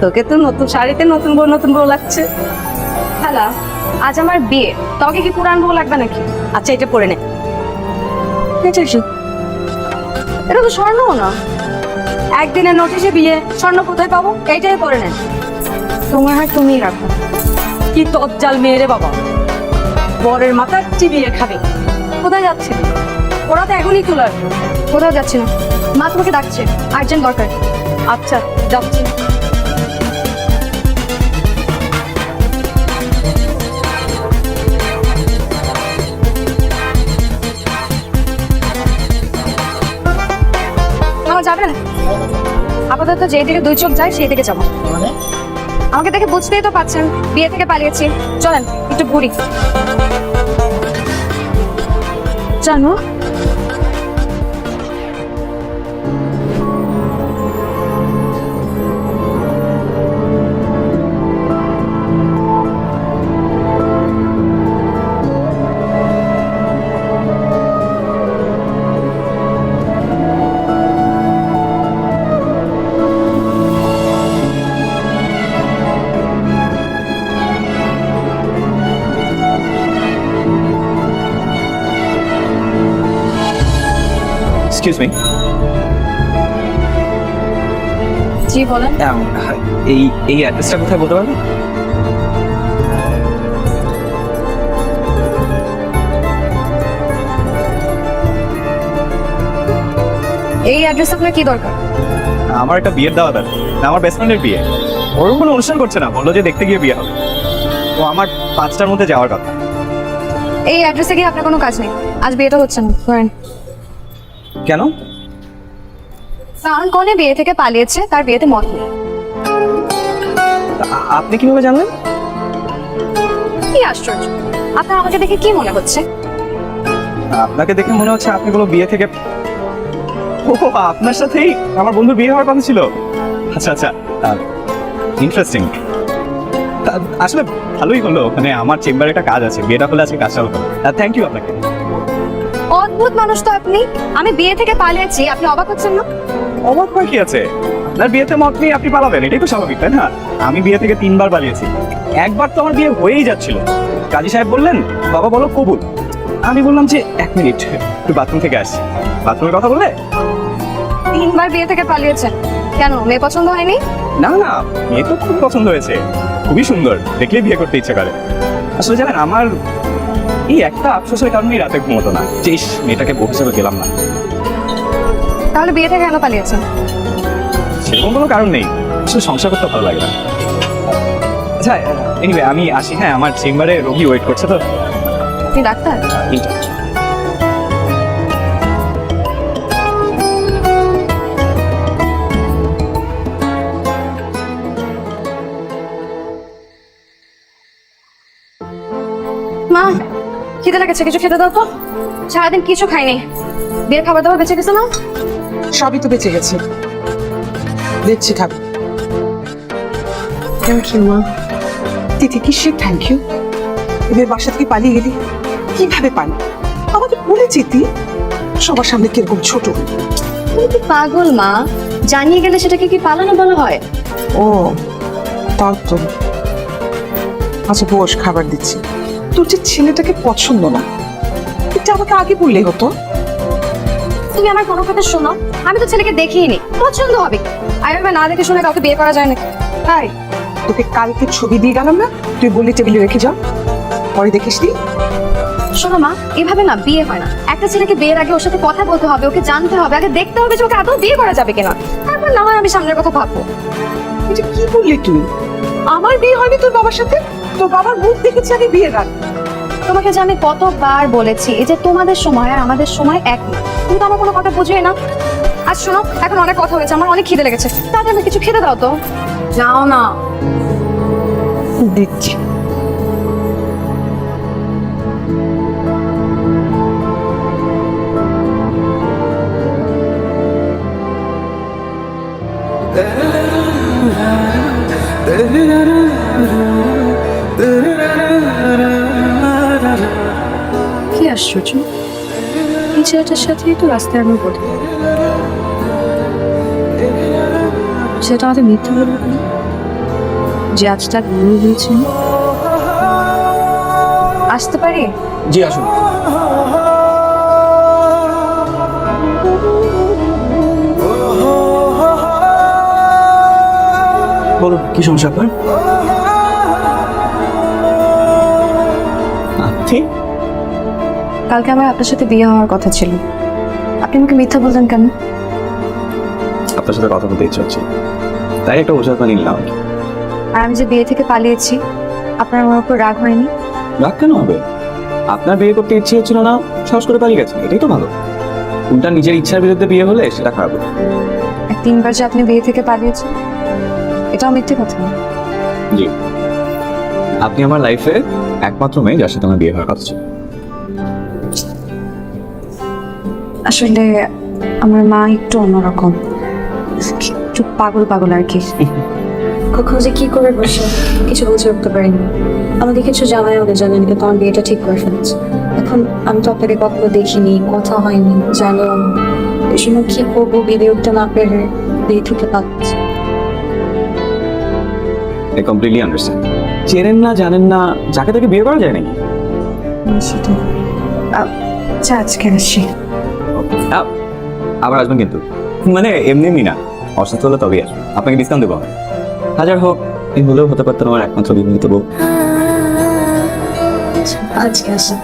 তোকে তো নতুন শাড়িতে নতুন বউ লাগছে। হ্যালো, আজ আমার বিয়ে, তোকে কি পুরান বউ লাগবে নাকি? আচ্ছা এটা পরে নে। এটা তো স্বর্ণ না। একদিনের নোটিশে বিয়ে, স্বর্ণ কোথায় পাবো? এইটাই পরে নেন। তোমার হয় তুমিই রাখো। কি তজ্জাল মেয়ে রে বাবা, বরের মাথার চিবিয়ে খাবে। কোথায় যাচ্ছে? ওরা তো এখনই চলে আসবে। কোথাও যাচ্ছি না, মা তোমাকে ডাকছে, আর্জেন্ট দরকার। আচ্ছা যাচ্ছি। মামা যাবেন? আপাতত যেই দিকে দুই চোখ যায় সেই দিকে যাবো। আমাকে দেখে বুঝতেই তো পাচ্ছেন বিয়ে থেকে পালিয়েছি। চলেন একটু ঘুরি। জানো, এক্সকিউজ মি। জি বলেন। এই এই অ্যাড্রেসটা কোথায় বলতে পারবেন? এই অ্যাড্রেস আপনার কি দরকার? আমার একটা বিয়ের দাওয়াত আছে, আমার বেস্ট ফ্রেন্ডের বিয়ে। ওরকম কোনো অনুষ্ঠান করছে না, বললো যে দেখতে গিয়ে বিয়ে হবে। তো আমার 5টার মধ্যে যাওয়ার কথা। এই অ্যাড্রেসে গিয়ে আপনার কোনো কাজ নেই, আজ বিয়েটা হচ্ছে না। ধরেন। কেন? কারণ কনে বিয়ে থেকে পালিয়েছে, তার বিয়েতে মত নেই। আপনি কিভাবে জানলেন? কি আশ্চর্য, আপনার আমাকে দেখে কি মনে হচ্ছে? আপনাকে দেখে মনে হচ্ছে আপনি কোনো বিয়ে থেকে। ও, আপনার সাথেই আমার বন্ধুর বিয়ে হওয়ার কথা ছিল। আচ্ছা আচ্ছা, ইন্টারেস্টিং। আসলে ভালোই হলো, মানে আমার চেম্বারে একটা কাজ আছে, বিয়েটা হলে আজকে কাজটা হতো। থ্যাংক ইউ আপনাকে। অদ্ভুত মানুষ তো আপনি। আমি বিয়ে থেকে পালিয়েছি, আপনি অবাক হচ্ছেন না? অবাক হওয়ার কি আছে? আপনার বিয়েতে মত নিয়ে আপনি পালাবেন, এটাই তো স্বাভাবিক, তাই না? আমি বিয়ে থেকে 3বার পালিয়েছি। একবার তো আমার বিয়ে হয়েই যাচ্ছিল, কাজী সাহেব বললেন বাবা বলো কবুল। আমি বললাম যে 1 মিনিট, একটু বাথরুম থেকে আসছি। বাথরুমের কথা বললে? 3বার বিয়ে থেকে পালিয়েছেন কেন? মেয়ে পছন্দ হয়নি? না না, মেয়ে তো খুব পছন্দ হয়েছে, খুবই সুন্দর, দেখলে বিয়ে করতে ইচ্ছে করে। আসলে জানেন, আমার এই একটা আফসোসের কারণেই রাতে ঘুমোতো না, যে ইস, মেয়েটাকে বউ হিসেবে গেলাম না। তাহলে বিয়ে থেকে কেন পালিয়েছেন? সেরকম কোনো কারণ নেই, আসলে সংসার করতে ভালো লাগে না। আচ্ছা এনিওয়ে, আমি আসি। হ্যাঁ, আমার চেম্বারে রোগী ওয়েট করছে তো। আপনি ডাক্তার? মা, খিদে লেগেছে, কিছু খেতে দাও তো। সারাদিন কিছু খাইনি। বিয়ের খাবার দাবার বেঁচে গেছে না? সবই তো বেঁচে গেছে, দেখছি খাবো। থ্যাংক ইউ মা। তিথি কিসের থ্যাংক ইউ? এবার বাসা থেকে পালিয়ে গেলি, কিভাবে পালি? আমাকে বলে যেতি, সবার সামনে কিরকম ছোট। তুমি কি পাগল মা? জানিয়ে গেলে সেটাকে কি পালানো বলা হয়? ও তাও তো। আচ্ছা বস, খাবার দিচ্ছি। তোর যে ছেলেটাকে পছন্দ না, এটা আমাকে আগে বললেই হতো। তুমি আমার কোনো কথা শোনো, আমি তো ছেলেকে দেখিনি, পছন্দ হবে। আর এভাবে না দেখে শুনে কাউকে বিয়ে করা যায় নাকি? তাই তোকে কালকে ছবি দিয়ে গেলাম না, তুই বললি টেবিলে রেখে যাও, পরে দেখিস নি। শোনো মা, এভাবে না বিয়ে হয় না। একটা ছেলেকে বিয়ের আগে ওর সাথে কথা বলতে হবে, ওকে জানতে হবে, আগে দেখতে হবে যে ওকে আদৌ বিয়ে করা যাবে কিনা। তারপর না হয় আমি সামনের কথা ভাববো। এটা কি বললি তুই? আমার বিয়ে হয়নি তোর বাবার সাথে? তোর বাবার মুখ দেখেছি আমি বিয়ে রাখ। তোমাকে যে আমি কতবার বলেছি এই যে তোমাদের সময় আর আমাদের সময় এক না, তুমি তো আমার কোনো কথা বুঝবে না। আজ শোনো, এখন অনেক কথা হয়েছে, আমার অনেক খিদে লেগেছে, তাড়াতাড়ি আমি কিছু খেতে দাও তো। যাও না। দিচ্ছি। কি আশ্চর্য, এই ছেলেটার সাথেই তো রাস্তায় আমি বলি, সেটা আমাদের মিথ্যা বলবো না। যে আজটা ঘুরে গিয়েছিল। আসতে পারি? জি আসুন। বলুন কি সমস্যা আপনার? আপনি কালকে আমার আপনার সাথে বিয়ে হওয়ার কথা ছিল, আপনি আমাকে মিথ্যা বললেন কেন? আপনার সাথে কথা বলতে ইচ্ছে হচ্ছে, তাই একটা ওষুধ বানিয়ে নিলাম। আর আমি যে বিয়ে থেকে পালিয়েছি, আপনার আমার উপর রাগ হয়নি? রাগ কেন হবে? আপনার বিয়ে করতে ইচ্ছে হচ্ছিল না, সাহস করে পালিয়ে গেছেন, এটাই তো ভালো। উল্টা নিজের ইচ্ছার বিরুদ্ধে বিয়ে হলে সেটা খারাপ হবে। আর 3 বার যে আপনি বিয়ে থেকে পালিয়েছেন, এটাও মিথ্যে কথা। জি, আপনি আমার লাইফে একমাত্র মেয়ে যার সাথে আমার বিয়ে হওয়ার কথা ছিল। আসলে আমার মা একটু অন্যরকম, একটু পাগল পাগল আর কি। কখন যে কি করে বসে কিছু বুঝে উঠতে পারিনি। আমাকে কিছু জানাই ওদের জানেন, কিন্তু আমার বিয়েটা ঠিক করে ফেলেছে। এখন আমি তো আপনাকে কখনো দেখিনি, কথা হয়নি, জানিও না। এই সময় কি করবো বেড়ে উঠতে না পেরে বিয়ে থেকে পাচ্ছি। I completely understand. চেনেন না, জানেন না, যাকে তাকে বিয়ে করা যায় নাকি? সেটা আচ্ছা, আজকে আসি। আবার আসবেন কিন্তু, মানে এমনি এমনি না, অসুস্থ হলে তবেই আসবেন। আপনাকে ডিসকাউন্ট দেবো। হাজার হোক, এই হলেও হতে পারতেন আমার একমাত্র বিবাহিত বউ। আজকে আসি।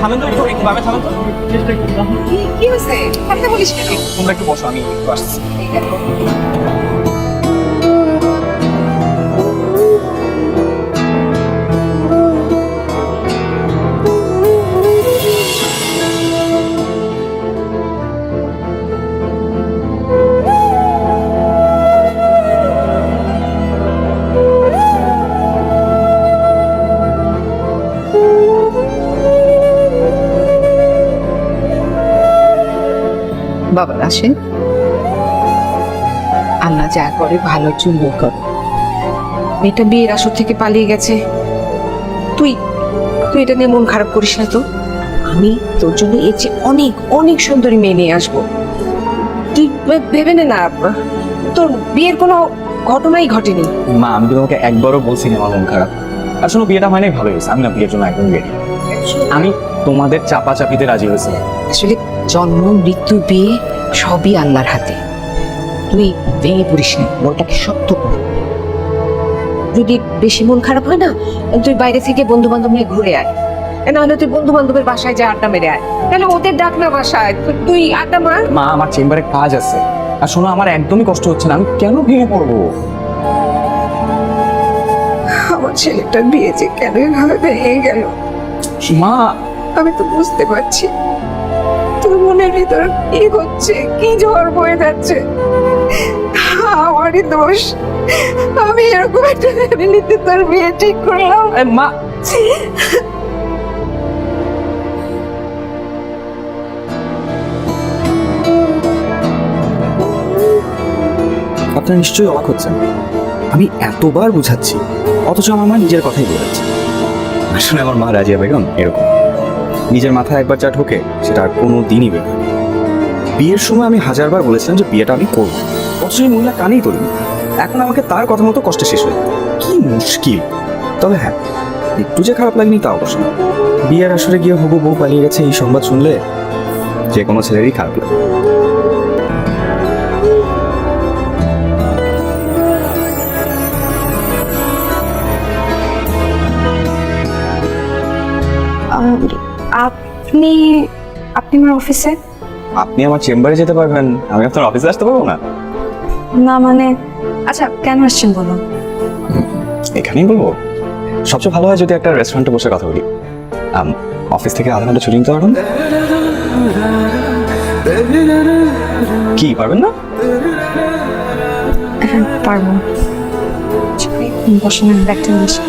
থামেন তো, একটু বামে থামেন তো। কি হয়েছে? কথা বলিস কেন? তোমরা একটু বসো, আমি একটু আসছি। বাবা আসেন। আল্লাহ যা করে ভালোর জন্য করে। মেয়েটা বিয়ের আসর থেকে পালিয়ে গেছে, তুই তুই এটা নিয়ে মন খারাপ করিস না তো। আমি তোর জন্য এর চেয়ে অনেক অনেক সুন্দরী মেয়ে নিয়ে আসবো। তুই ভেবে নে না, তোর বিয়ের কোনো ঘটনাই ঘটেনি। মা, আমি তো তোমাকে একবারও বলছি না আমার মন খারাপ। আসলে বিয়েটা হয় নাই, ভালো হয়েছে। আমি না বিয়ের জন্য একদম রেডি। আমি তোমাদের চাপা চাপিতে রাজি হয়েছিলাম। আসলে জন্ম মৃত্যু বিয়ে সবই আল্লাহর হাতে। তুই ভেঙে পড়িস না, মনটাকে শক্ত কর। যদি বেশি মন খারাপ হয় না, তুই বাইরে থেকে বন্ধু বান্ধব নিয়ে ঘুরে আয়, নাহলে তুই বন্ধু বান্ধবের বাসায় যা আড্ডা মেরে আয়। তাহলে ওদের ডাক না বাসায়, তুই আড্ডা মার। মা, আমার চেম্বারে কাজ আছে, আর শোনো আমার একদমই কষ্ট হচ্ছে না, আমি কেন ভেঙে পড়বো? আমার ছেলেটার বিয়ে যে কেন এভাবে ভেঙে গেল, মা আমি তো বুঝতে পারছি তোর মনের ভিতর কি হচ্ছে, কি ঝড় বয়ে যাচ্ছে। আমারই দোষ, আমি এরকম একটা ফ্যামিলিতে তোর বিয়ে ঠিক করলাম। মা, আপনারা নিশ্চয়ই অবাক হচ্ছেন, আমি এতবার বুঝাচ্ছি অথচ আমার মা নিজের কথাই বলেছে। আসলে আমার মা রাজিয়া বেগম এরকম, নিজের মাথায় একবার যা ঢোকে সেটা আর কোনো দিনই বের হয় না। বিয়ের সময় আমি হাজারবার বলেছিলাম যে বিয়েটা আমি করবো, অথচ এই মহিলা কানেই তোলেনি। এখন আমাকে তার কথা মতো কষ্টে শেষ হয়ে যায়। কি মুশকিল। তবে হ্যাঁ, একটু যে খারাপ লাগেনি তা অবশ্য না। বিয়ের আসরে গিয়ে হবু বউ পালিয়ে গেছে এই সংবাদ শুনলে যে কোনো ছেলেরই খারাপ লাগে। আপনি আপনি আমার অফিসে? আপনি আমার চেম্বারে যেতে পারবেন, আমি আপনার অফিসে আসতে পারবো না? না মানে, আচ্ছা কেন আসছেন বলুন। এখানেই বলবো। সবচেয়ে ভালো হয় যদি একটা রেস্টুরেন্টে বসে কথা বলি। অফিস থেকে আধা ঘন্টা ছুটি নিতে পারবেন? কি পারবেন না? হ্যাঁ পারবো। বসে না, ব্যাগটা নিয়ে আসি।